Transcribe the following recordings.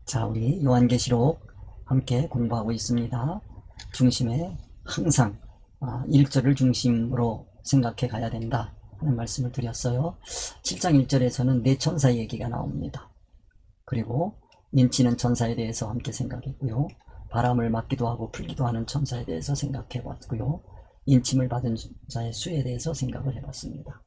자, 우리 요한계시록 함께 공부하고 있습니다. 중심에 항상 1절을 중심으로 생각해 가야 된다 하는 말씀을 드렸어요. 7장 1절에서는 네 천사 얘기가 나옵니다. 그리고 인치는 천사에 대해서 함께 생각했고요. 바람을 막기도 하고 풀기도 하는 천사에 대해서 생각해 봤고요. 인침을 받은 자의 수에 대해서 생각을 해봤습니다.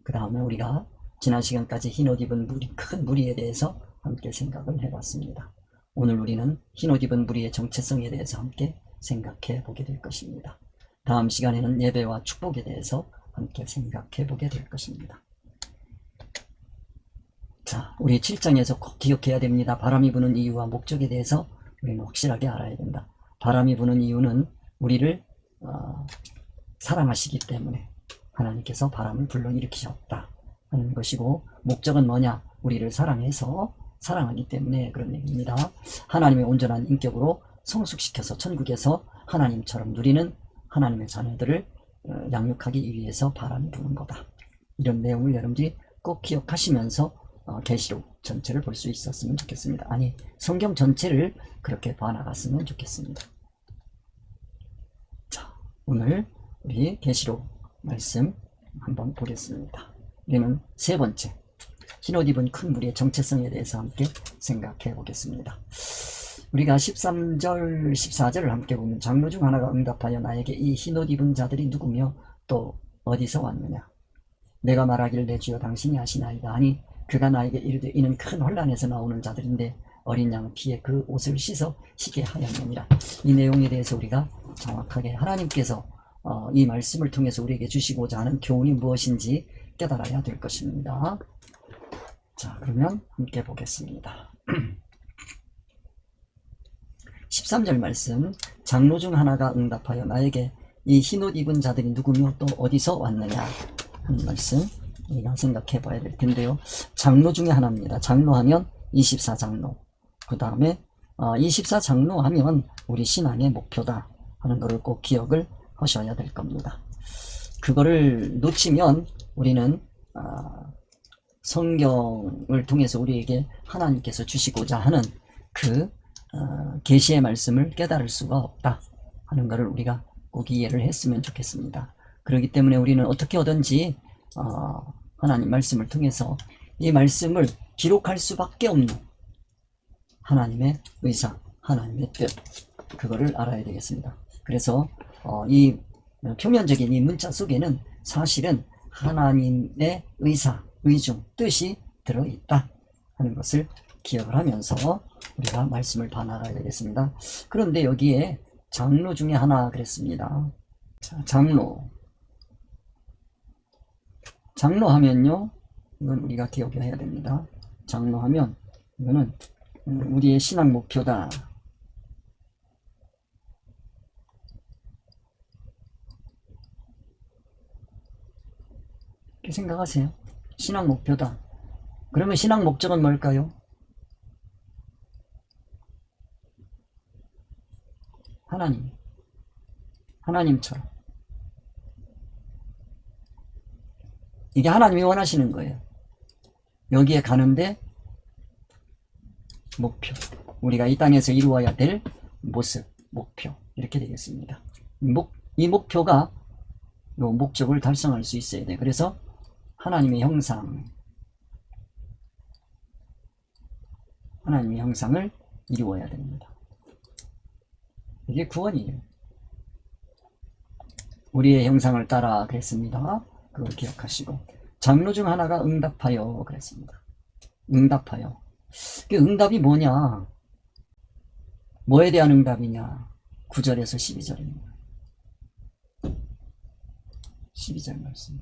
그 다음에 우리가 지난 시간까지 흰옷 입은 무리, 큰 무리에 대해서 함께 생각을 해봤습니다. 오늘 우리는 흰옷 입은 무리의 정체성에 대해서 함께 생각해 보게 될 것입니다. 다음 시간에는 예배와 축복에 대해서 함께 생각해 보게 될 것입니다. 자, 우리 7장에서 꼭 기억해야 됩니다. 바람이 부는 이유와 목적에 대해서 우리는 확실하게 알아야 된다. 바람이 부는 이유는 우리를 사랑하시기 때문에 하나님께서 바람을 불러일으키셨다 하는 것이고, 목적은 뭐냐? 우리를 사랑해서 사랑하기 때문에 그런 얘기입니다. 하나님의 온전한 인격으로 성숙시켜서 천국에서 하나님처럼 누리는 하나님의 자녀들을 양육하기 위해서 바람이 부는 거다. 이런 내용을 여러분들이 꼭 기억하시면서 계시록 전체를 볼 수 있었으면 좋겠습니다. 아니, 성경 전체를 그렇게 봐나갔으면 좋겠습니다. 자, 오늘 우리 계시록 말씀 한번 보겠습니다. 우리는 세 번째, 흰옷 입은 큰 무리의 정체성에 대해서 함께 생각해 보겠습니다. 우리가 13절, 14절을 함께 보면 장로 중 하나가 응답하여 나에게 이 흰옷 입은 자들이 누구며 또 어디서 왔느냐? 내가 말하기를 내 주여 당신이 아시나이다. 아니, 그가 나에게 이르되 이는 큰 혼란에서 나오는 자들인데 어린 양 피에 그 옷을 씻어 희게 하였느니라. 이 내용에 대해서 우리가 정확하게 하나님께서 이 말씀을 통해서 우리에게 주시고자 하는 교훈이 무엇인지 깨달아야 될 것입니다. 자, 그러면 함께 보겠습니다. 13절 말씀, 장로 중 하나가 응답하여 나에게 이 흰옷 입은 자들이 누구며 또 어디서 왔느냐 하는 말씀 우리가 생각해 봐야 될 텐데요. 장로 중에 하나입니다. 장로하면 24장로, 그 다음에 24장로 하면 우리 신앙의 목표다 하는 것을 꼭 기억을 하셔야 될 겁니다. 그거를 놓치면 우리는 성경을 통해서 우리에게 하나님께서 주시고자 하는 그 계시의 말씀을 깨달을 수가 없다 하는 것을 우리가 꼭 이해를 했으면 좋겠습니다. 그렇기 때문에 우리는 어떻게 하든지 하나님 말씀을 통해서 이 말씀을 기록할 수밖에 없는 하나님의 의사, 하나님의 뜻, 그거를 알아야 되겠습니다. 그래서 이 표면적인 이 문자 속에는 사실은 하나님의 의사, 의중, 뜻이 들어있다 하는 것을 기억을 하면서 우리가 말씀을 봐나가야 되겠습니다. 그런데 여기에 장로 중에 하나 그랬습니다. 자, 장로 하면요, 이건 우리가 기억해야 됩니다. 장로 하면 이거는 우리의 신앙 목표다. 이렇게 생각하세요. 신앙 목표다. 그러면 신앙 목적은 뭘까요? 하나님처럼. 이게 하나님이 원하시는 거예요. 여기에 가는데 목표, 우리가 이 땅에서 이루어야 될 모습, 목표, 이렇게 되겠습니다. 이 목표가 이 목적을 달성할 수 있어야 돼요. 그래서 하나님의 형상을 이루어야 됩니다. 이게 구원이에요. 우리의 형상을 따라 그랬습니다. 그걸 기억하시고, 장로 중 하나가 응답하여 그랬습니다. 응답하여. 그 응답이 뭐냐? 뭐에 대한 응답이냐? 9절에서 12절입니다. 12절 말씀.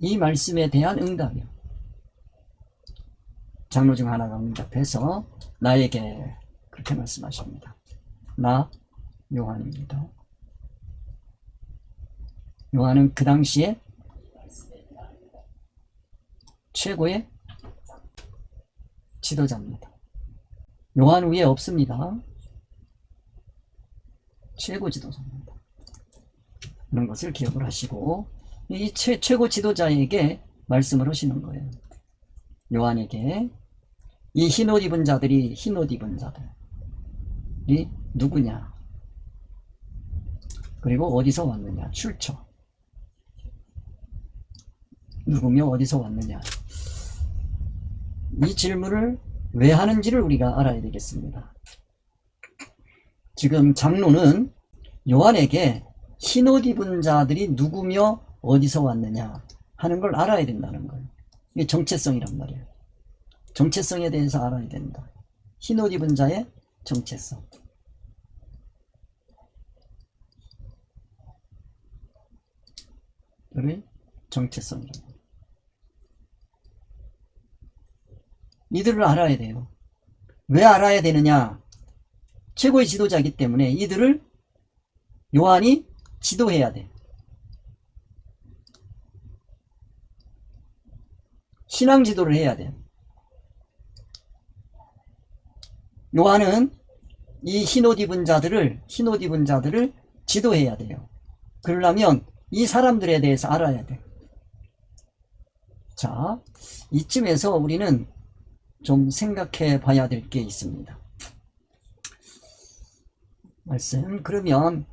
이 말씀에 대한 응답이요. 장로 중 하나가 응답해서 나에게 그렇게 말씀하십니다. 나 요한입니다. 요한은 그 당시에 최고의 지도자입니다. 요한 위에 없습니다. 최고 지도자입니다. 그런 것을 기억을 하시고, 이 최고 지도자에게 말씀을 하시는 거예요. 요한에게 이 흰옷 입은 자들이 누구냐, 그리고 어디서 왔느냐, 출처, 누구며 어디서 왔느냐, 이 질문을 왜 하는지를 우리가 알아야 되겠습니다. 지금 장로는 요한에게 흰옷 입은 자들이 누구며 어디서 왔느냐 하는 걸 알아야 된다는 거예요. 이게 정체성이란 말이에요. 정체성에 대해서 알아야 된다. 흰옷 입은 자의 정체성. 우리 정체성이란 말이에요. 이들을 알아야 돼요. 왜 알아야 되느냐? 최고의 지도자이기 때문에 이들을 요한이 지도해야 돼. 신앙 지도를 해야 돼. 요한은 이 흰옷 입은 자들을 지도해야 돼요. 그러려면 이 사람들에 대해서 알아야 돼. 자, 이쯤에서 우리는 좀 생각해 봐야 될 게 있습니다. 그러면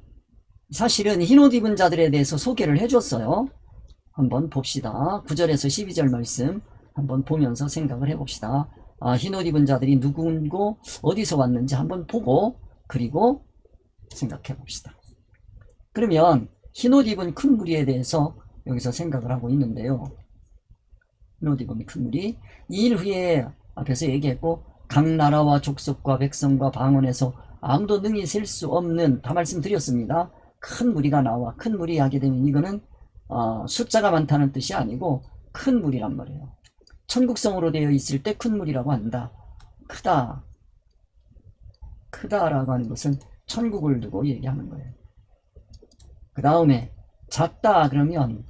사실은 흰옷 입은 자들에 대해서 소개를 해줬어요. 한번 봅시다. 9절에서 12절 말씀 한번 보면서 생각을 해봅시다. 흰옷 입은 자들이 누구고 어디서 왔는지 한번 보고 그리고 생각해 봅시다. 그러면 흰옷 입은 큰 무리에 대해서 여기서 생각을 하고 있는데요. 흰옷 입은 큰 무리, 이 일 후에 앞에서 얘기했고 각 나라와 족속과 백성과 방언에서 아무도 능히 셀 수 없는, 다 말씀드렸습니다. 큰 무리가 나와. 큰 무리 하게 되면 이거는 숫자가 많다는 뜻이 아니고 큰 무리란 말이에요. 천국성으로 되어 있을 때 큰 무리라고 한다. 크다라고 하는 것은 천국을 두고 얘기하는 거예요. 그 다음에 작다 그러면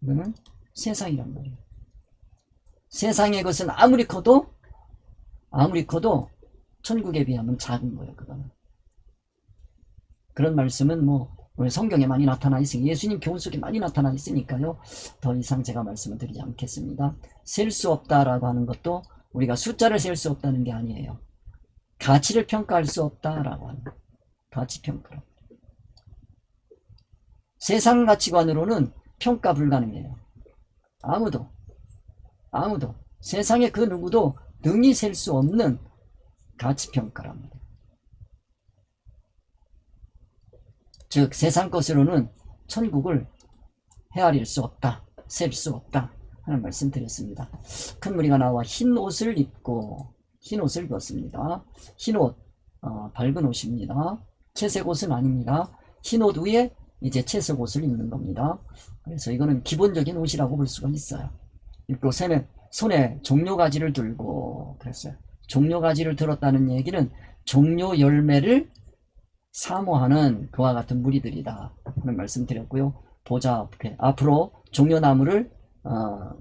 이거는 세상이란 말이에요. 세상의 것은 아무리 커도 천국에 비하면 작은 거예요. 그거는. 그런 말씀은 오늘 성경에 많이 나타나 있으니 예수님 교훈 속에 많이 나타나 있으니까요. 더 이상 제가 말씀을 드리지 않겠습니다. 셀 수 없다라고 하는 것도 우리가 숫자를 셀 수 없다는 게 아니에요. 가치를 평가할 수 없다라고 하는 거예요. 가치 평가. 세상 가치관으로는 평가 불가능해요. 아무도 세상에 그 누구도 능히 셀 수 없는 가치평가랍니다. 즉 세상 것으로는 천국을 헤아릴 수 없다, 셀 수 없다 하는 말씀 드렸습니다. 큰 무리가 나와 흰 옷을 입었습니다. 흰 옷, 밝은 옷입니다. 채색 옷은 아닙니다. 흰 옷 위에 이제 채색 옷을 입는 겁니다. 그래서 이거는 기본적인 옷이라고 볼 수가 있어요. 그리고 손에 종려가지를 들고 그랬어요. 종려가지를 들었다는 얘기는 종려 열매를 사모하는 그와 같은 무리들이다 하는 말씀 드렸고요. 보좌 앞에 앞으로 종려나무를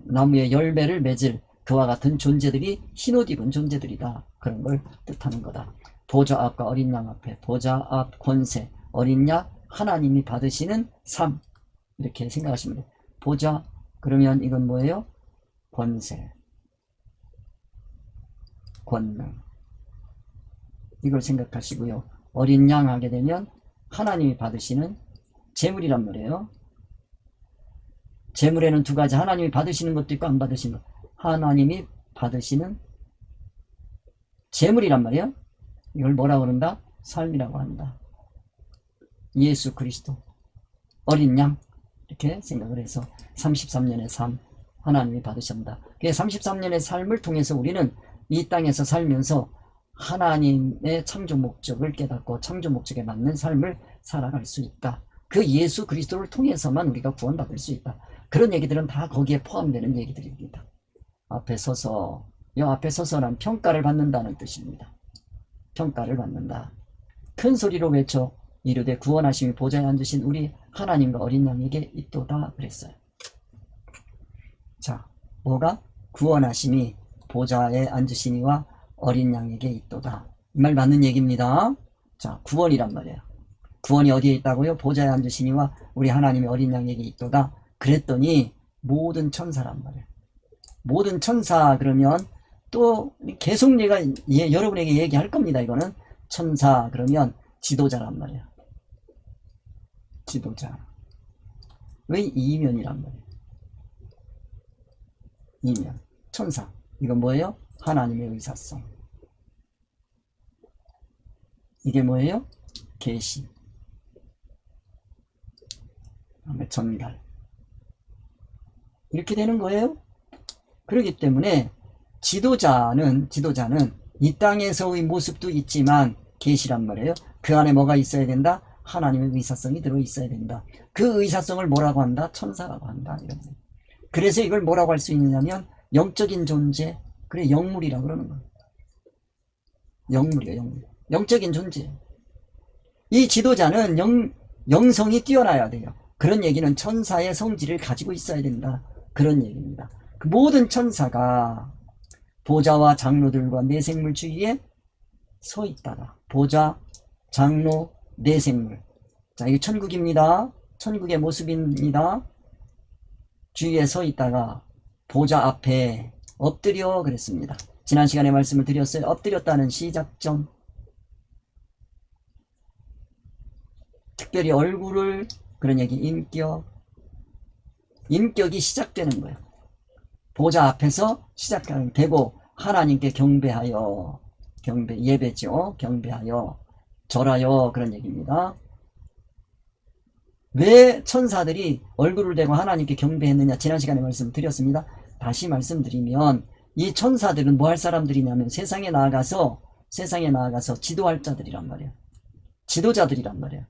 나무의 열매를 맺을 그와 같은 존재들이 흰옷 입은 존재들이다. 그런 걸 뜻하는 거다. 보좌 앞과 어린 양 앞에 보좌 앞 권세, 어린 양 하나님이 받으시는 삶, 이렇게 생각하시면 돼요. 보좌 그러면 이건 뭐예요? 권세, 권능, 이걸 생각하시고요. 어린 양 하게 되면 하나님이 받으시는 재물이란 말이에요. 재물에는 두 가지, 하나님이 받으시는 것도 있고 안 받으시는 것. 하나님이 받으시는 재물이란 말이에요. 이걸 뭐라고 그런다? 삶이라고 한다. 예수 그리스도, 어린 양, 이렇게 생각을 해서 33년의 삶 하나님이 받으신다. 그 33년의 삶을 통해서 우리는 이 땅에서 살면서 하나님의 창조 목적을 깨닫고 창조 목적에 맞는 삶을 살아갈 수 있다. 그 예수 그리스도를 통해서만 우리가 구원받을 수 있다. 그런 얘기들은 다 거기에 포함되는 얘기들입니다. 앞에 서서란 평가를 받는다는 뜻입니다. 평가를 받는다. 큰 소리로 외쳐 이르되 구원하심이 보좌에 앉으신 우리 하나님과 어린 양에게 있도다 그랬어요. 자, 뭐가? 구원하심이 보좌에 앉으시니와 어린 양에게 있도다. 이 말 맞는 얘기입니다. 자, 구원이란 말이에요. 구원이 어디에 있다고요? 보좌에 앉으시니와 우리 하나님의 어린 양에게 있도다. 그랬더니 모든 천사란 말이에요. 모든 천사 그러면 또 계속 여러분에게 얘기할 겁니다. 이거는 천사 그러면 지도자란 말이에요. 지도자. 왜 이면이란 말이에요. 이면. 천사. 이건 뭐예요? 하나님의 의사성. 이게 뭐예요? 계시. 그다음에 전갈. 이렇게 되는 거예요. 그렇기 때문에 지도자는 이 땅에서의 모습도 있지만 계시란 말이에요. 그 안에 뭐가 있어야 된다? 하나님의 의사성이 들어 있어야 된다. 그 의사성을 뭐라고 한다? 천사라고 한다. 이런 거예요. 그래서 이걸 뭐라고 할 수 있느냐면 영적인 존재, 그래 영물이라고 그러는 거예요. 영물이에요. 영물. 영적인 존재. 이 지도자는 영성이 뛰어나야 돼요. 그런 얘기는 천사의 성질을 가지고 있어야 된다. 그런 얘기입니다. 그 모든 천사가 보좌와 장로들과 내생물 주위에 서 있다가, 보좌, 장로, 내생물. 자, 이게 천국입니다. 천국의 모습입니다. 주위에 서 있다가 보좌 앞에 엎드려 그랬습니다. 지난 시간에 말씀을 드렸어요. 엎드렸다는 시작점. 특별히 얼굴을, 그런 얘기, 인격이 시작되는 거예요. 보좌 앞에서 시작되고 하나님께 경배하여, 예배죠. 경배하여, 절하여, 그런 얘기입니다. 왜 천사들이 얼굴을 대고 하나님께 경배했느냐, 지난 시간에 말씀드렸습니다. 다시 말씀드리면 이 천사들은 뭐 할 사람들이냐면 세상에 나아가서 지도할 자들이란 말이에요. 지도자들이란 말이에요.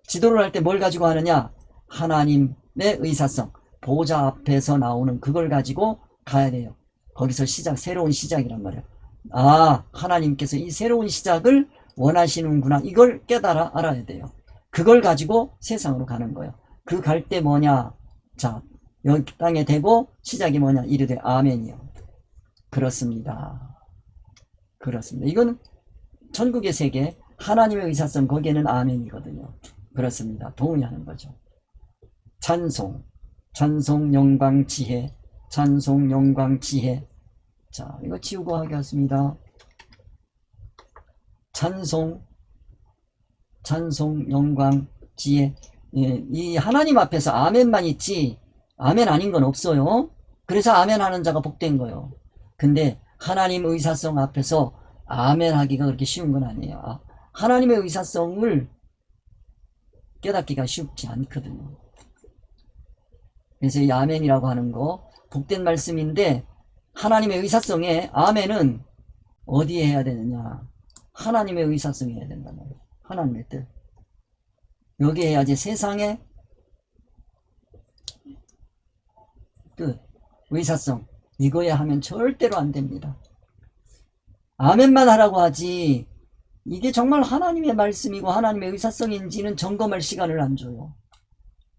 지도를 할 때 뭘 가지고 하느냐? 하나님의 의사성, 보좌 앞에서 나오는 그걸 가지고 가야 돼요. 거기서 새로운 시작이란 말이에요. 아, 하나님께서 이 새로운 시작을 원하시는구나. 이걸 깨달아 알아야 돼요. 그걸 가지고 세상으로 가는 거예요. 그 갈 때 뭐냐? 자, 여기 땅에 대고 시작이 뭐냐? 이르되 아멘이요. 그렇습니다. 그렇습니다. 이건 천국의 세계, 하나님의 의사성, 거기에는 아멘이거든요. 그렇습니다. 동의하는 거죠. 찬송, 영광, 지혜, 찬송, 영광, 지혜. 자, 이거 지우고 하겠습니다. 찬송, 영광, 지혜. 예, 이 하나님 앞에서 아멘만 있지 아멘 아닌 건 없어요. 그래서 아멘 하는 자가 복된 거예요. 근데 하나님 의사성 앞에서 아멘 하기가 그렇게 쉬운 건 아니에요. 하나님의 의사성을 깨닫기가 쉽지 않거든요. 그래서 이 아멘이라고 하는 거 복된 말씀인데, 하나님의 의사성에 아멘은 어디에 해야 되느냐? 하나님의 의사성이 해야 된다는 거예요. 하나님의 뜻. 여기에 해야지 세상의 뜻, 의사성, 이거에 하면 절대로 안 됩니다. 아멘만 하라고 하지 이게 정말 하나님의 말씀이고 하나님의 의사성인지는 점검할 시간을 안 줘요.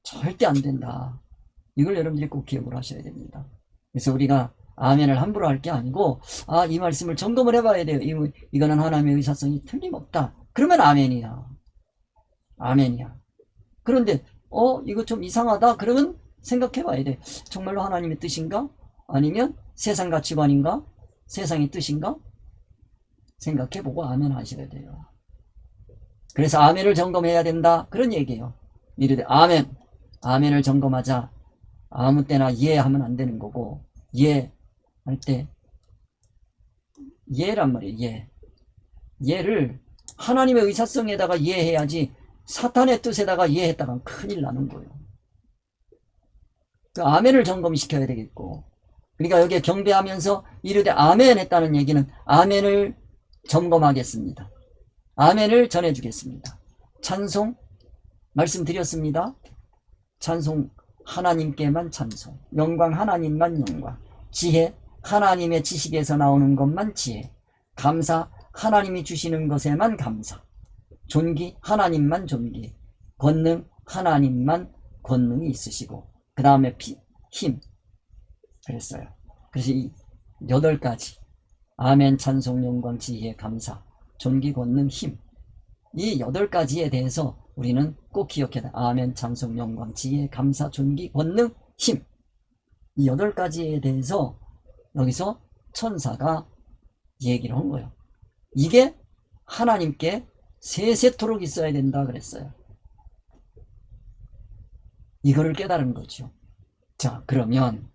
절대 안 된다. 이걸 여러분들이 꼭 기억을 하셔야 됩니다. 그래서 우리가 아멘을 함부로 할 게 아니고, 이 말씀을 점검을 해봐야 돼요. 이거는 하나님의 의사성이 틀림없다. 그러면 아멘이야. 아멘이야. 그런데 이거 좀 이상하다. 그러면 생각해봐야 돼. 정말로 하나님의 뜻인가? 아니면 세상 가치관인가? 세상의 뜻인가? 생각해보고 아멘 하셔야 돼요. 그래서 아멘을 점검해야 된다. 그런 얘기예요. 이르되 아멘을 점검하자. 아무 때나 하면 안 되는 거고, 할 때 예란 말이에요. 예를 하나님의 의사성에다가 예해야지 사탄의 뜻에다가 예했다가 큰일 나는 거예요. 그 아멘을 점검시켜야 되겠고, 그러니까 여기에 경배하면서 이르되 아멘 했다는 얘기는 아멘을 점검하겠습니다. 아멘을 전해주겠습니다. 찬송 말씀드렸습니다. 찬송 하나님께만 찬송, 영광 하나님만 영광, 지혜 하나님의 지식에서 나오는 것만 지혜, 감사 하나님이 주시는 것에만 감사, 존귀 하나님만 존귀, 권능 하나님만 권능이 있으시고, 그 다음에 힘 그랬어요. 그래서 이 8가지 아멘, 찬송, 영광, 지혜, 감사, 존귀, 권능, 힘, 이 8가지에 대해서 우리는 꼭 기억해야 돼. 아멘, 찬송, 영광, 지혜, 감사, 존귀, 권능, 힘. 이 8가지에 대해서 여기서 천사가 얘기를 한 거예요. 이게 하나님께 세세토록 있어야 된다 그랬어요. 이거를 깨달은 거죠. 자, 그러면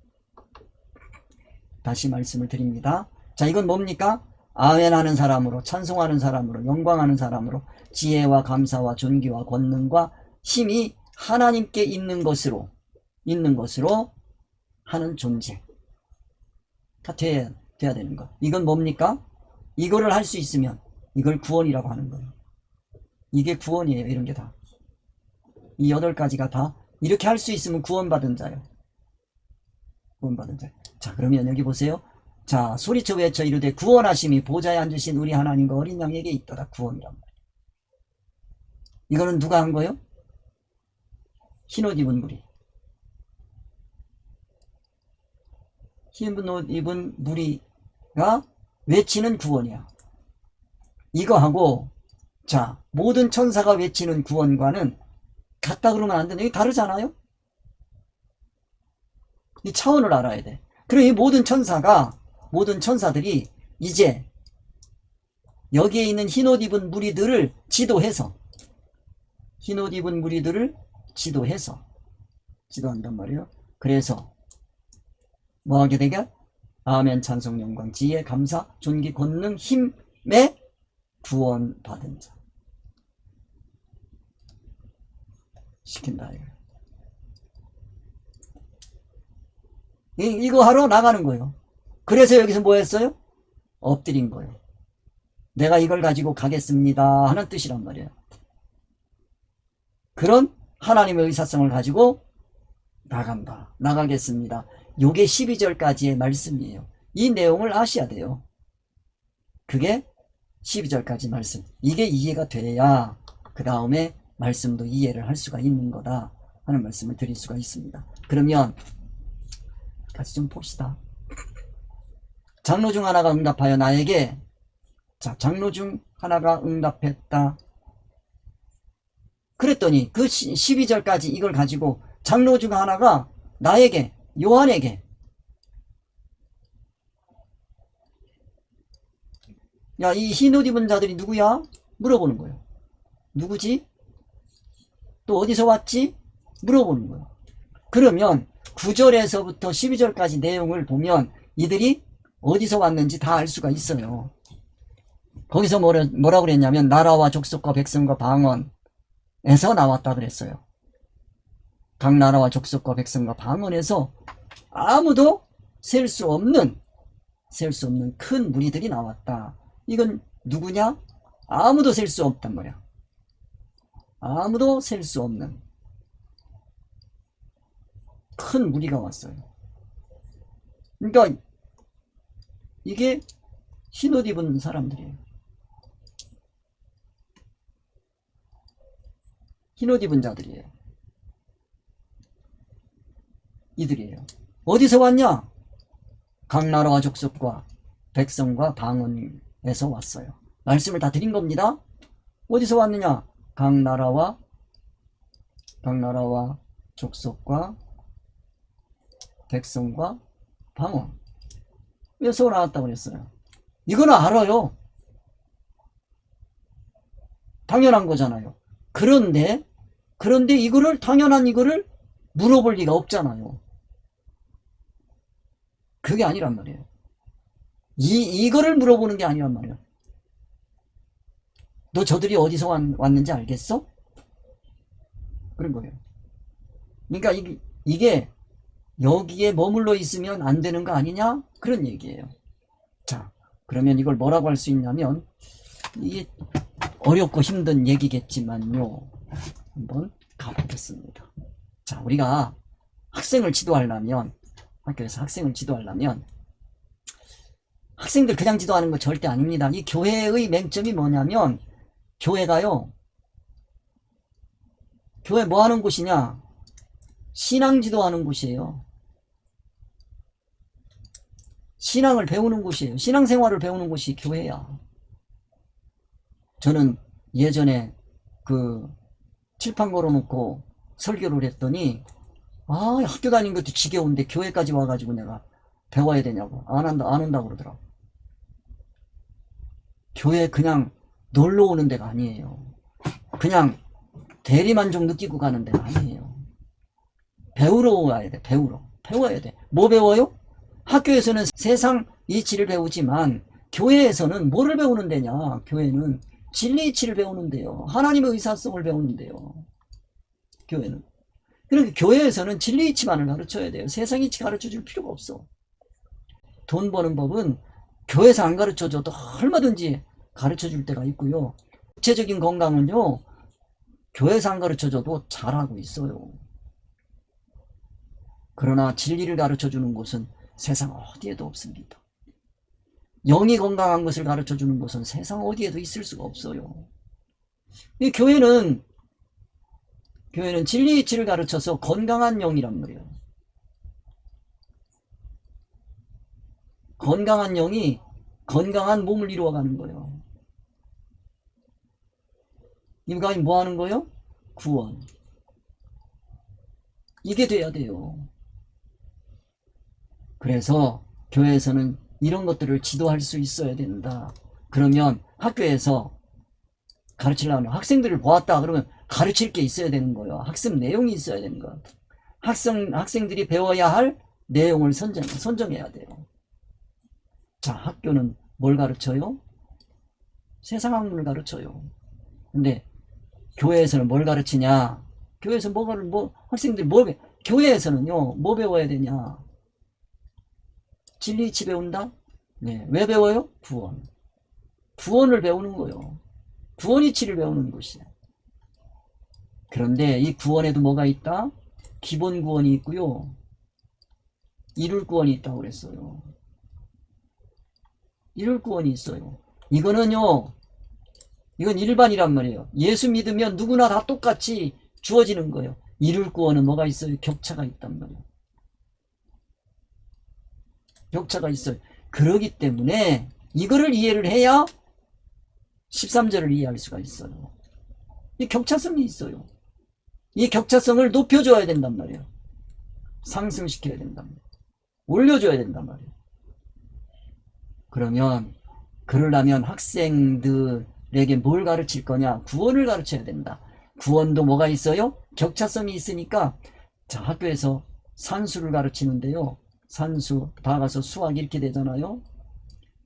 다시 말씀을 드립니다. 자, 이건 뭡니까? 아멘하는 사람으로, 찬송하는 사람으로, 영광하는 사람으로, 지혜와 감사와 존귀와 권능과 힘이 하나님께 있는 것으로 하는 존재. 다 돼야 되는 거. 이건 뭡니까? 이거를 할 수 있으면 이걸 구원이라고 하는 거예요. 이게 구원이에요. 이런 게 다. 이 8가지가 다 이렇게 할 수 있으면 구원받은 자예요. 구원받은 자. 자, 그러면 여기 보세요. 자, 소리쳐 외쳐 이르되 구원하심이 보좌에 앉으신 우리 하나님과 어린 양에게 있더라. 구원이란 말이에요. 이거는 누가 한 거예요? 흰옷 입은 무리. 흰옷 입은 무리가 외치는 구원이야. 이거 하고, 자, 모든 천사가 외치는 구원과는 같다 그러면 안 되는데, 이게 다르잖아요? 이 차원을 알아야 돼. 그리고 이 모든 천사들이 이제 여기에 있는 흰옷 입은 무리들을 지도해서, 지도한단 말이에요. 그래서 뭐 하게 되게? 아멘, 찬송, 영광, 지혜, 감사, 존귀, 권능, 힘에 구원받은 자 시킨다. 이거 하러 나가는 거예요. 그래서 여기서 뭐 했어요? 엎드린 거예요. 내가 이걸 가지고 가겠습니다 하는 뜻이란 말이에요. 그런 하나님의 의사성을 가지고 나가겠습니다. 요게 12절까지의 말씀이에요. 이 내용을 아셔야 돼요. 그게 12절까지 말씀. 이게 이해가 돼야 그 다음에 말씀도 이해를 할 수가 있는 거다 하는 말씀을 드릴 수가 있습니다. 그러면 같이 좀 봅시다. 장로 중 하나가 응답하여 나에게, 자, 장로 중 하나가 응답했다. 그랬더니 그 12절까지 이걸 가지고 장로 중 하나가 나에게, 요한에게, 야, 이 흰옷 입은 자들이 누구야? 물어보는 거예요. 누구지? 또 어디서 왔지? 물어보는 거예요. 그러면 9절에서부터 12절까지 내용을 보면 이들이 어디서 왔는지 다 알 수가 있어요. 거기서 뭐라고 그랬냐면 나라와 족속과 백성과 방언에서 나왔다 그랬어요. 각 나라와 족속과 백성과 방언에서 아무도 셀 수 없는 큰 무리들이 나왔다. 이건 누구냐? 아무도 셀 수 없단 말이야. 아무도 셀 수 없는 큰 무리가 왔어요. 그러니까 이게 흰옷 입은 사람들이에요. 흰옷 입은 자들이에요. 이들이에요. 어디서 왔냐? 각 나라와 족속과 백성과 방언에서 왔어요. 말씀을 다 드린 겁니다. 어디서 왔느냐? 각 나라와 족속과 백성과 방언 에서 나왔다고 그랬어요. 이거는 알아요. 당연한 거잖아요. 그런데 이거를 당연한 이거를 물어볼 리가 없잖아요. 그게 아니란 말이에요. 이거를 물어보는 게 아니란 말이에요. 너 저들이 어디서 왔는지 알겠어? 그런 거예요. 그러니까 이게 여기에 머물러 있으면 안 되는 거 아니냐? 그런 얘기예요. 자, 그러면 이걸 뭐라고 할 수 있냐면, 이게 어렵고 힘든 얘기겠지만요. 한번 가보겠습니다. 자, 우리가 학생을 지도하려면, 학교에서 학생을 지도하려면, 학생들 그냥 지도하는 거 절대 아닙니다. 이 교회의 맹점이 뭐냐면, 교회가요, 교회 뭐 하는 곳이냐? 신앙 지도하는 곳이에요. 신앙을 배우는 곳이에요. 신앙생활을 배우는 곳이 교회야. 저는 예전에 그 칠판 걸어놓고 설교를 했더니 아, 학교 다니는 것도 지겨운데 교회까지 와가지고 내가 배워야 되냐고. 안 한다 그러더라고. 교회 그냥 놀러 오는 데가 아니에요. 그냥 대리만족 느끼고 가는 데가 아니에요. 배우러 와야 돼. 배워야 돼. 뭐 배워요? 학교에서는 세상 이치를 배우지만 교회에서는 뭐를 배우는 데냐? 교회는 진리 이치를 배우는데요. 하나님의 의사성을 배우는데요. 교회는. 그러니까 교회에서는 진리 이치만을 가르쳐야 돼요. 세상 이치 가르쳐 줄 필요가 없어. 돈 버는 법은 교회에서 안 가르쳐줘도 얼마든지 가르쳐 줄 때가 있고요. 구체적인 건강은요, 교회에서 안 가르쳐줘도 잘하고 있어요. 그러나 진리를 가르쳐 주는 곳은 세상 어디에도 없습니다. 영이 건강한 것을 가르쳐 주는 곳은 세상 어디에도 있을 수가 없어요. 이 교회는 진리 이치를 가르쳐서 건강한 영이란 말이에요. 건강한 영이 건강한 몸을 이루어가는 거예요. 이가 뭐 하는 거예요? 구원. 이게 돼야 돼요. 그래서 교회에서는 이런 것들을 지도할 수 있어야 된다. 그러면 학교에서 가르치려면 학생들을 보았다 그러면 가르칠 게 있어야 되는 거예요. 학습 내용이 있어야 되는 거예요. 학생들이 배워야 할 내용을 선정해야 돼요. 자, 학교는 뭘 가르쳐요? 세상 학문을 가르쳐요. 근데 교회에서는 뭘 가르치냐? 교회에서 학생들이 교회에서는요, 뭐 배워야 되냐? 진리 이치 배운다? 네. 왜 배워요? 구원. 구원을 배우는 거예요. 구원 이치를 배우는 것이에요. 그런데 이 구원에도 뭐가 있다? 기본 구원이 있고요. 이룰 구원이 있다고 그랬어요. 이룰 구원이 있어요. 이건 일반이란 말이에요. 예수 믿으면 누구나 다 똑같이 주어지는 거예요. 이룰 구원은 뭐가 있어요? 격차가 있단 말이에요. 격차가 있어요. 그러기 때문에 이거를 이해를 해야 13절을 이해할 수가 있어요. 이 격차성이 있어요. 이 격차성을 높여줘야 된단 말이에요. 상승시켜야 된단 말이에요. 올려줘야 된단 말이에요. 그러려면 학생들에게 뭘 가르칠 거냐? 구원을 가르쳐야 된다. 구원도 뭐가 있어요? 격차성이 있으니까, 자, 학교에서 산수를 가르치는데요. 산수, 다 가서 수학 이렇게 되잖아요.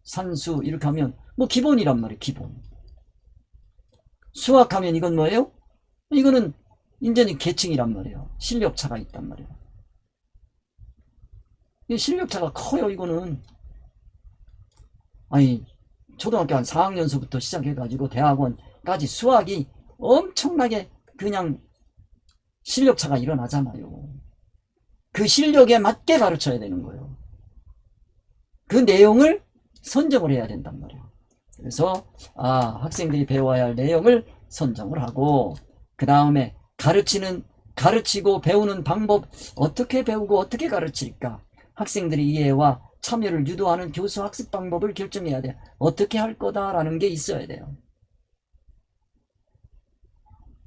산수, 이렇게 하면, 기본이란 말이에요, 기본. 수학하면 이건 뭐예요? 이거는 인제는 계층이란 말이에요. 실력차가 있단 말이에요. 이 실력차가 커요, 이거는. 아니, 초등학교 한 4학년서부터 시작해가지고 대학원까지 수학이 엄청나게 그냥 실력차가 일어나잖아요. 그 실력에 맞게 가르쳐야 되는 거예요. 그 내용을 선정을 해야 된단 말이에요. 그래서 학생들이 배워야 할 내용을 선정을 하고, 그 다음에 가르치고 배우는 방법, 어떻게 배우고 어떻게 가르칠까, 학생들의 이해와 참여를 유도하는 교수 학습 방법을 결정해야 돼요. 어떻게 할 거다라는 게 있어야 돼요.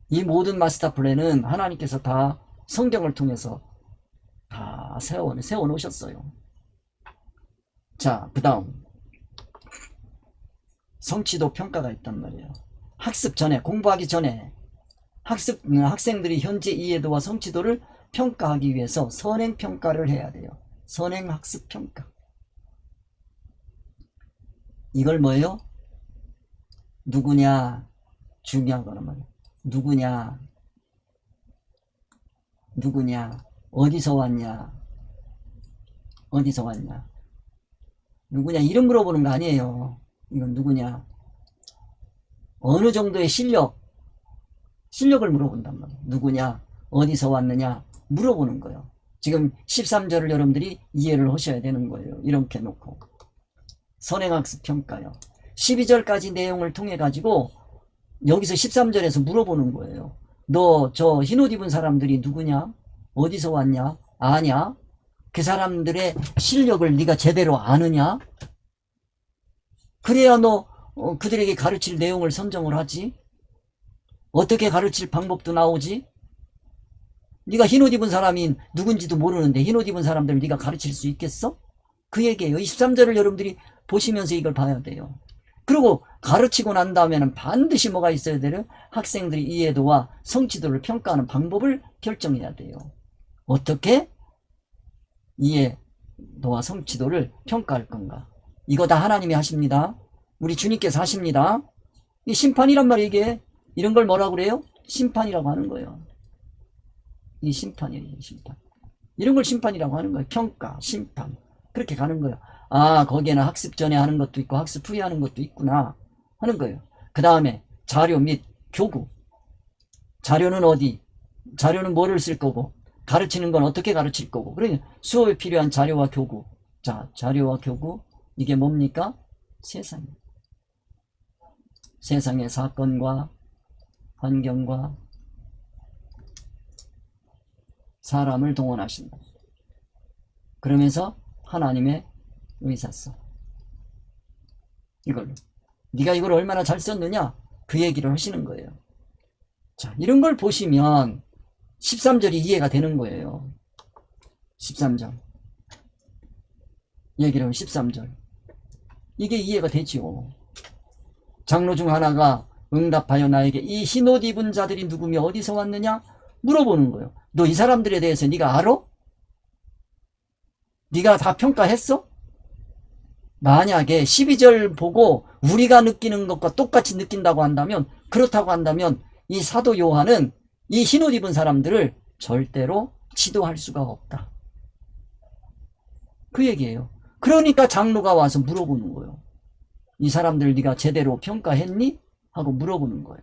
이 모든 마스터 플랜은 하나님께서 다 성경을 통해서 다 세워 놓으셨어요. 자, 그 다음 성취도 평가가 있단 말이에요. 학습 전에, 공부하기 전에 학생들이 현재 이해도와 성취도를 평가하기 위해서 선행평가를 해야 돼요. 선행학습평가. 이걸 뭐예요? 누구냐? 중요한 거란 말이에요. 누구냐? 어디서 왔냐? 누구냐? 이름 물어보는 거 아니에요. 이건 누구냐? 어느 정도의 실력을 물어본단 말이에요. 누구냐? 어디서 왔느냐? 물어보는 거예요. 지금 13절을 여러분들이 이해를 하셔야 되는 거예요. 이렇게 놓고. 선행학습 평가요. 12절까지 내용을 통해 가지고 여기서 13절에서 물어보는 거예요. 너 저 흰옷 입은 사람들이 누구냐? 어디서 왔냐? 아냐? 그 사람들의 실력을 네가 제대로 아느냐? 그래야 너 그들에게 가르칠 내용을 선정을 하지. 어떻게 가르칠 방법도 나오지. 네가 흰옷 입은 사람이 누군지도 모르는데 흰옷 입은 사람들을 네가 가르칠 수 있겠어? 그 얘기예요. 23절을 여러분들이 보시면서 이걸 봐야 돼요. 그리고 가르치고 난 다음에는 반드시 뭐가 있어야 돼요? 학생들이 이해도와 성취도를 평가하는 방법을 결정해야 돼요. 어떻게 이해도와 성취도를 평가할 건가? 이거 다 하나님이 하십니다. 우리 주님께서 하십니다. 이 심판이란 말이 이게 이런 걸 뭐라고 그래요? 심판이라고 하는 거예요. 이 심판이에요. 심판. 이런 걸 심판이라고 하는 거예요. 평가, 심판. 그렇게 가는 거예요. 아, 거기에는 학습 전에 하는 것도 있고 학습 후에 하는 것도 있구나 하는 거예요. 그 다음에 자료 및 교구. 자료는 어디? 자료는 뭐를 쓸 거고 가르치는 건 어떻게 가르칠 거고. 그러니까 수업에 필요한 자료와 교구. 자, 자료와 교구. 이게 뭡니까? 세상의 사건과 환경과 사람을 동원하신다. 그러면서 하나님의 의사성. 이걸로. 네가 이걸 얼마나 잘 썼느냐? 그 얘기를 하시는 거예요. 자, 이런 걸 보시면 13절이 이해가 되는 거예요. 13절. 얘기를 하면 13절. 이게 이해가 되지요. 장로 중 하나가 응답하여 나에게 이 흰옷 입은 자들이 누구며 어디서 왔느냐? 물어보는 거예요. 너 이 사람들에 대해서 네가 알아? 네가 다 평가했어? 만약에 12절 보고 우리가 느끼는 것과 똑같이 느낀다고 한다면, 그렇다고 한다면 이 사도 요한은 이 흰옷 입은 사람들을 절대로 지도할 수가 없다. 그 얘기예요. 그러니까 장로가 와서 물어보는 거예요. 이 사람들 네가 제대로 평가했니? 하고 물어보는 거예요.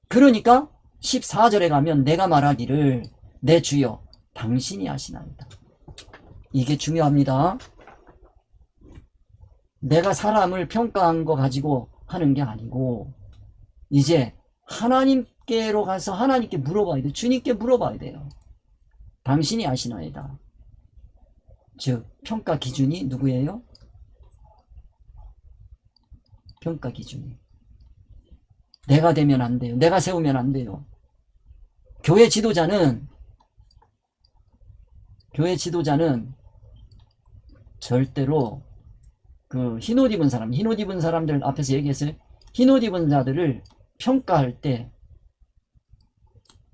그러니까 14절에 가면 내가 말하기를 내 주여 당신이 하시나이다. 이게 중요합니다. 내가 사람을 평가한 거 가지고 하는 게 아니고 이제 하나님께로 가서 하나님께 물어봐야 돼요. 주님께 물어봐야 돼요. 당신이 아시나이다. 즉 평가 기준이 누구예요? 평가 기준이 내가 되면 안 돼요. 내가 세우면 안 돼요. 교회 지도자는 절대로 그 흰옷 입은 사람들 앞에서 얘기했어요. 흰옷 입은 자들을 평가할 때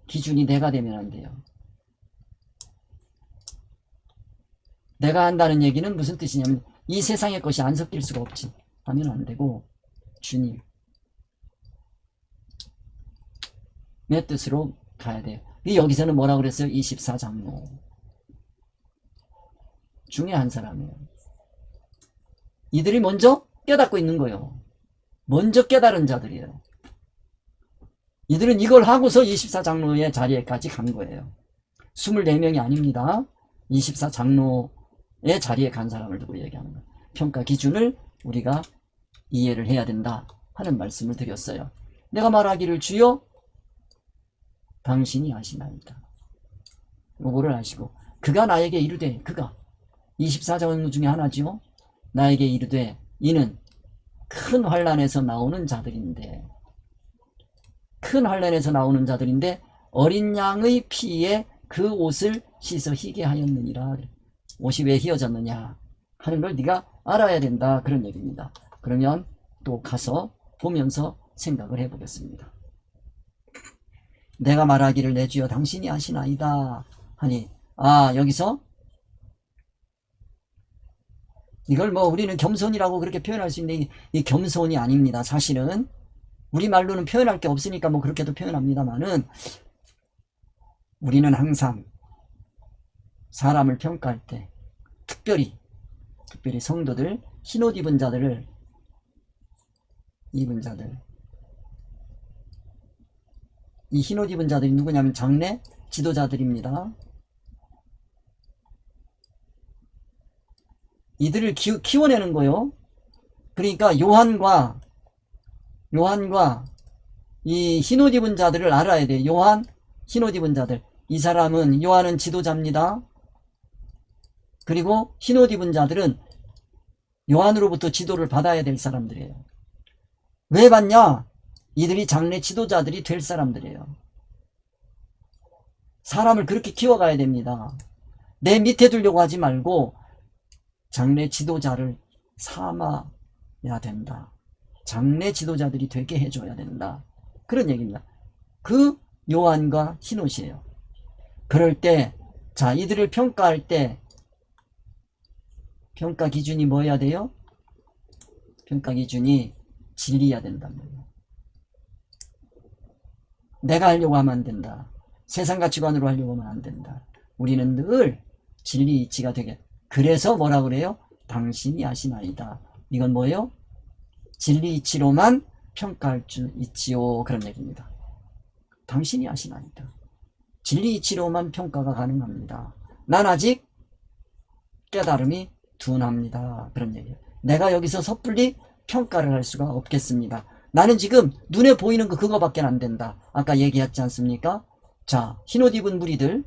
기준이 내가 되면 안 돼요. 내가 한다는 얘기는 무슨 뜻이냐면 이 세상의 것이 안 섞일 수가 없지. 하면 안 되고 주님의 뜻으로 가야 돼요. 여기서는 뭐라고 그랬어요? 24장로 중에 한 사람이에요. 이들이 먼저 깨닫고 있는 거예요. 먼저 깨달은 자들이에요. 이들은 이걸 하고서 24장로의 자리에까지 간 거예요. 24명이 아닙니다. 24장로의 자리에 간 사람을 두고 얘기하는 거예요. 평가 기준을 우리가 이해를 해야 된다 하는 말씀을 드렸어요. 내가 말하기를 주여 당신이 아시나이다. 요거를 아시고 그가 나에게 이르되, 그가 24장로 중에 하나지요. 나에게 이르되 이는 큰 환난에서 나오는 자들인데 어린 양의 피에 그 옷을 씻어 희게 하였느니라. 옷이 왜 휘어졌느냐 하는 걸 네가 알아야 된다, 그런 얘기입니다. 그러면 또 가서 보면서 생각을 해보겠습니다. 내가 말하기를 내 주여 당신이 아시나이다 하니, 여기서 이걸 우리는 겸손이라고 그렇게 표현할 수 있는데 이 겸손이 아닙니다. 사실은 우리말로는 표현할 게 없으니까 그렇게도 표현합니다만은, 우리는 항상 사람을 평가할 때 특별히 성도들, 흰옷 입은 자들, 이 흰옷 입은 자들이 누구냐면 장례 지도자들입니다. 이들을 키워내는 거예요. 그러니까 요한과 이 흰옷 입은 자들을 알아야 돼요. 요한, 흰옷 입은 자들. 이 사람은, 요한은 지도자입니다. 그리고 흰옷 입은 자들은 요한으로부터 지도를 받아야 될 사람들이에요. 왜 받냐? 이들이 장래 지도자들이 될 사람들이에요. 사람을 그렇게 키워가야 됩니다. 내 밑에 두려고 하지 말고 장래 지도자를 삼아야 된다. 장래 지도자들이 되게 해줘야 된다. 그런 얘기입니다. 그 요한과 히노시예요. 그럴 때, 자, 이들을 평가할 때 평가 기준이 뭐여야 돼요? 평가 기준이 진리해야 된단 말이에요. 내가 하려고 하면 안 된다. 세상 가치관으로 하려고 하면 안 된다. 우리는 늘 진리 이치가 되게. 그래서 뭐라 그래요? 당신이 아시나이다. 이건 뭐예요? 진리 이치로만 평가할 줄 있지요. 그런 얘기입니다. 당신이 아시나이다. 진리 이치로만 평가가 가능합니다. 난 아직 깨달음이 둔합니다. 그런 얘기예요. 내가 여기서 섣불리 평가를 할 수가 없겠습니다. 나는 지금 눈에 보이는 거 그거밖에 안 된다. 아까 얘기했지 않습니까? 자, 흰옷 입은 무리들이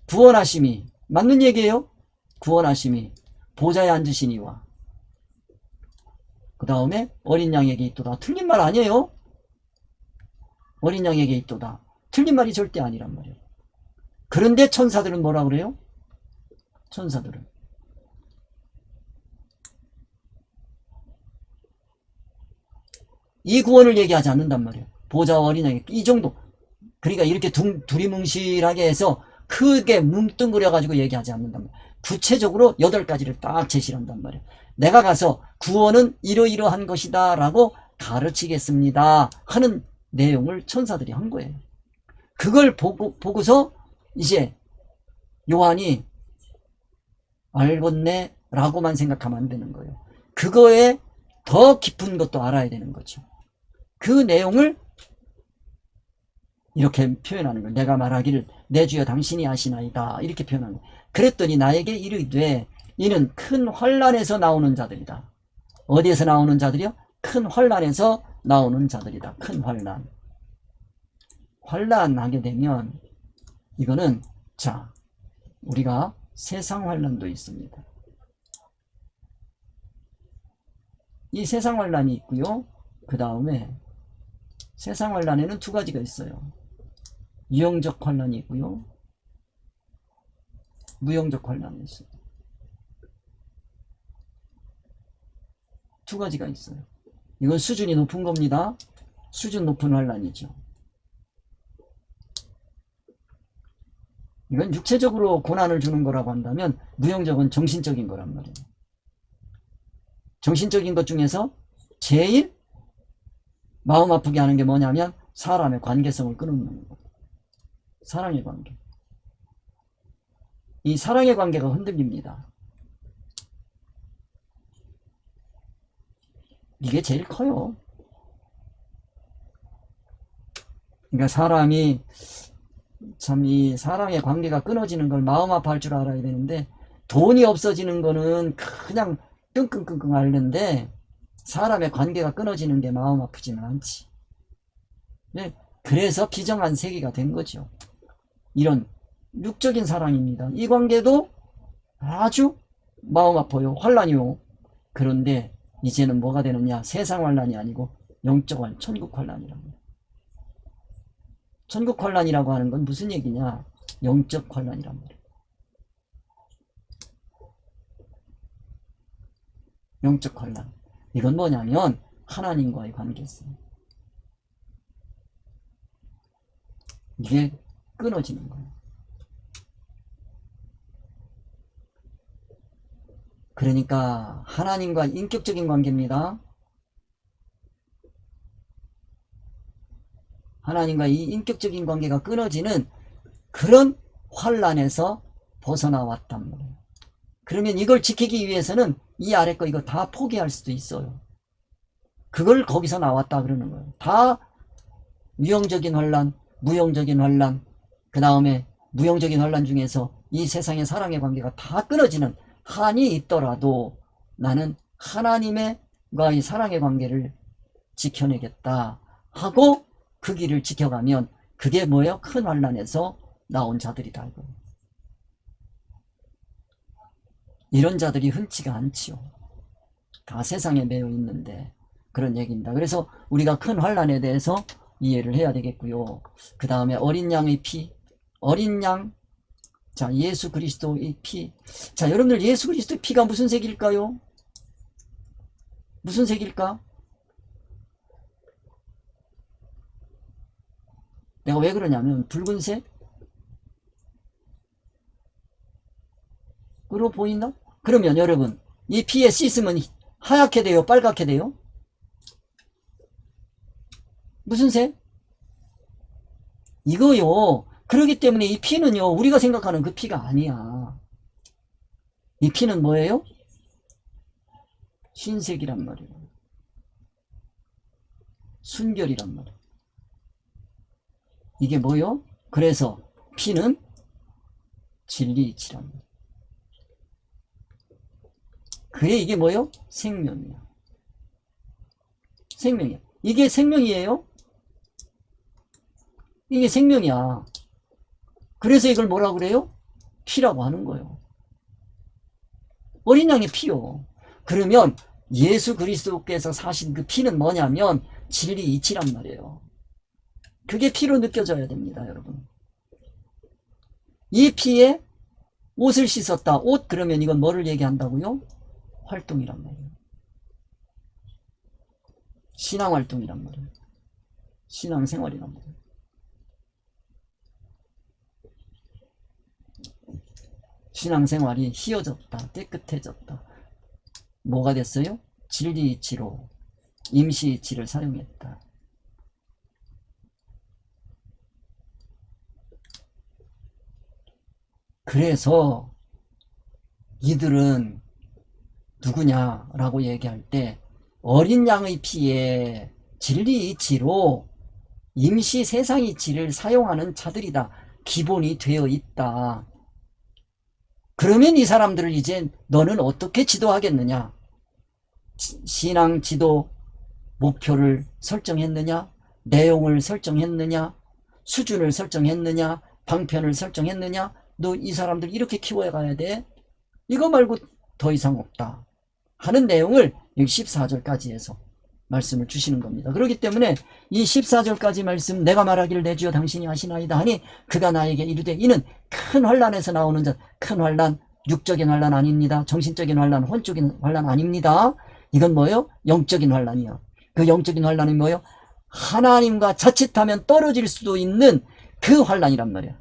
구원하심이 맞는 얘기예요. 구원하심이 보좌에 앉으시니와 그 다음에 어린 양에게 있도다. 틀린 말 아니에요. 어린 양에게 있도다. 틀린 말이 절대 아니란 말이에요. 그런데 천사들은 뭐라 그래요? 천사들은 이 구원을 얘기하지 않는단 말이에요. 보좌와 어린 양에게 이 정도. 그러니까 이렇게 두리뭉실하게 해서 크게 뭉뚱그려 가지고 얘기하지 않는단 말이에요. 구체적으로 8가지를 딱 제시를 한단 말이에요. 내가 가서 구원은 이러이러한 것이다 라고 가르치겠습니다 하는 내용을 천사들이 한 거예요. 그걸 보고서 이제 요한이 알겠네 라고만 생각하면 안 되는 거예요. 그거에 더 깊은 것도 알아야 되는 거죠. 그 내용을 이렇게 표현하는 거예요. 내가 말하기를 내 주여 당신이 아시나이다 이렇게 표현하는 거예요. 그랬더니 나에게 이르되 이는 큰 환난에서 나오는 자들이다. 어디에서 나오는 자들이요? 큰 환난에서 나오는 자들이다. 큰 환난. 환난하게 되면 이거는 자 우리가 세상 환난도 있습니다. 이 세상 환난이 있고요. 그 다음에 세상 환난에는 2가지가 있어요. 유형적 환난이 있고요. 무형적 환난이 있어요. 2가지가 있어요. 이건 수준이 높은 겁니다. 수준 높은 환난이죠. 이건 육체적으로 고난을 주는 거라고 한다면 무형적은 정신적인 거란 말이에요. 정신적인 것 중에서 제일 마음 아프게 하는 게 뭐냐면 사람의 관계성을 끊는 거. 사랑의 관계. 이 사랑의 관계가 흔들립니다. 이게 제일 커요. 그러니까 사람이 참 이 사랑의 관계가 끊어지는 걸 마음 아파할 줄 알아야 되는데 돈이 없어지는 거는 그냥 끙끙끙끙 앓는데 사람의 관계가 끊어지는 게 마음 아프지는 않지. 그래서 비정한 세계가 된 거죠. 이런 육적인 사랑입니다. 이 관계도 아주 마음 아파요. 환난이요. 그런데 이제는 뭐가 되느냐? 세상 환난이 아니고 영적 환난, 천국 환난이랍니다. 천국 환난이라고 하는 건 무슨 얘기냐? 영적 환난이란 말이에요. 영적 환난. 이건 뭐냐면 하나님과의 관계성. 이게 끊어지는 거예요. 그러니까 하나님과 인격적인 관계입니다. 하나님과 이 인격적인 관계가 끊어지는 그런 환난에서 벗어나왔단 말이에요. 그러면 이걸 지키기 위해서는 이 아래 거 이거 다 포기할 수도 있어요. 그걸 거기서 나왔다 그러는 거예요. 다 유형적인 환난, 무형적인 환난, 그 다음에 무형적인 환난 중에서 이 세상의 사랑의 관계가 다 끊어지는 한이 있더라도 나는 하나님과의 사랑의 관계를 지켜내겠다 하고 그 길을 지켜가면 그게 뭐예요? 큰 환난에서 나온 자들이다. 이런 자들이 흔치가 않지요. 다 세상에 매여 있는데 그런 얘기입니다. 그래서 우리가 큰 환난에 대해서 이해를 해야 되겠고요. 그 다음에 어린 양의 피, 어린 양, 자, 예수 그리스도의 피. 자, 여러분들 예수 그리스도의 피가 무슨 색일까요? 무슨 색일까? 내가 왜 그러냐면 붉은색? 으로 보이나? 그러면 여러분 이 피에 씻으면 하얗게 돼요? 빨갛게 돼요? 무슨 색? 이거요. 그렇기 때문에 이 피는요, 우리가 생각하는 그 피가 아니야. 이 피는 뭐예요? 흰색이란 말이에요. 순결이란 말이에요. 이게 뭐요? 그래서 피는 진리이치란 말이에요. 그래, 이게 뭐요? 생명이야. 생명이야. 이게 생명이에요? 이게 생명이야. 그래서 이걸 뭐라 그래요? 피라고 하는 거예요. 어린 양의 피요. 그러면 예수 그리스도께서 사신 그 피는 뭐냐면 진리 이치란 말이에요. 그게 피로 느껴져야 됩니다, 여러분. 이 피에 옷을 씻었다. 옷 그러면 이건 뭐를 얘기한다고요? 활동이란 말이에요. 신앙활동이란 말이에요. 신앙생활이란 말이에요. 신앙생활이 희어졌다. 깨끗해졌다. 뭐가 됐어요? 진리이치로 임시이치를 사용했다. 그래서 이들은 누구냐라고 얘기할 때 어린 양의 피에 진리이치로 임시 세상이치를 사용하는 자들이다. 기본이 되어 있다. 그러면 이 사람들을 이제 너는 어떻게 지도하겠느냐? 신앙 지도 목표를 설정했느냐? 내용을 설정했느냐? 수준을 설정했느냐? 방편을 설정했느냐? 너 이 사람들 이렇게 키워가야 돼? 이거 말고 더 이상 없다 하는 내용을 여기 14절까지 해서 말씀을 주시는 겁니다. 그렇기 때문에 이 14절까지 말씀, 내가 말하기를 내주여 당신이 아시나이다 하니 그가 나에게 이르되 이는 큰 환난에서 나오는 자. 큰 환난, 육적인 환난 아닙니다. 정신적인 환난, 혼적인 환난 아닙니다. 이건 뭐예요? 영적인 환난이야. 그 영적인 환난이 뭐예요? 하나님과 자칫하면 떨어질 수도 있는 그 환난이란 말이야.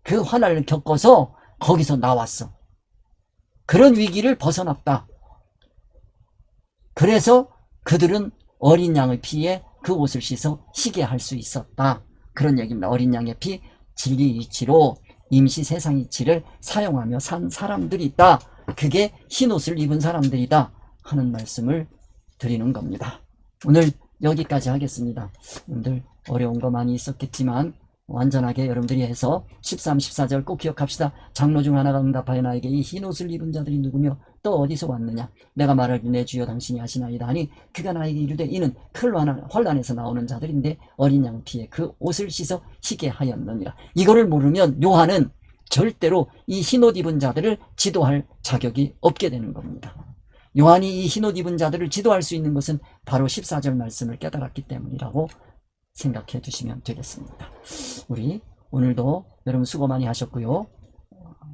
그 환난을 겪어서 거기서 나왔어. 그런 위기를 벗어났다. 그래서 그들은 어린 양의 피에 그 옷을 씻어 희게 할 수 있었다. 그런 얘기입니다. 어린 양의 피, 진리 이치로 임시 세상 이치를 사용하며 산 사람들이다. 그게 흰 옷을 입은 사람들이다 하는 말씀을 드리는 겁니다. 오늘 여기까지 하겠습니다. 여러분들 어려운 거 많이 있었겠지만 완전하게 여러분들이 해서 13, 14절 꼭 기억합시다. 장로 중 하나가 응답하여 나에게 이 흰 옷을 입은 자들이 누구며 또 어디서 왔느냐? 내가 말하기를 내 주여 당신이 아시나이다 하니 그가 나에게 이르되 이는 큰 환난에서 나오는 자들인데 어린 양 피에 그 옷을 씻어 희게 하였느니라. 이거를 모르면 요한은 절대로 이 흰 옷 입은 자들을 지도할 자격이 없게 되는 겁니다. 요한이 이 흰 옷 입은 자들을 지도할 수 있는 것은 바로 14절 말씀을 깨달았기 때문이라고 생각해 주시면 되겠습니다. 우리 오늘도 여러분 수고 많이 하셨고요.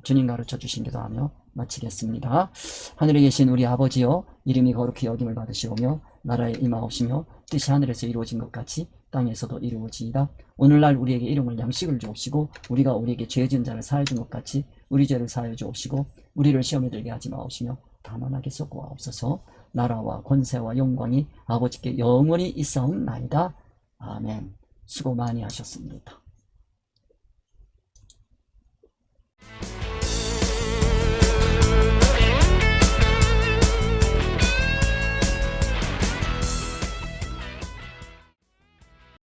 주님 가르쳐 주신 기도하며 마치겠습니다. 하늘에 계신 우리 아버지여, 이름이 거룩히 여김을 받으시오며 나라에 임하옵시며 뜻이 하늘에서 이루어진 것 같이 땅에서도 이루어지이다. 오늘날 우리에게 일용할 양식을 주옵시고 우리가 우리에게 죄 지은 자를 사하여 준 것 같이 우리 죄를 사하여 주옵시고 우리를 시험에 들게 하지 마옵시며 다만 하게 쏘고옵소서. 나라와 권세와 영광이 아버지께 영원히 있사옵나이다. 아멘. 수고 많이 하셨습니다.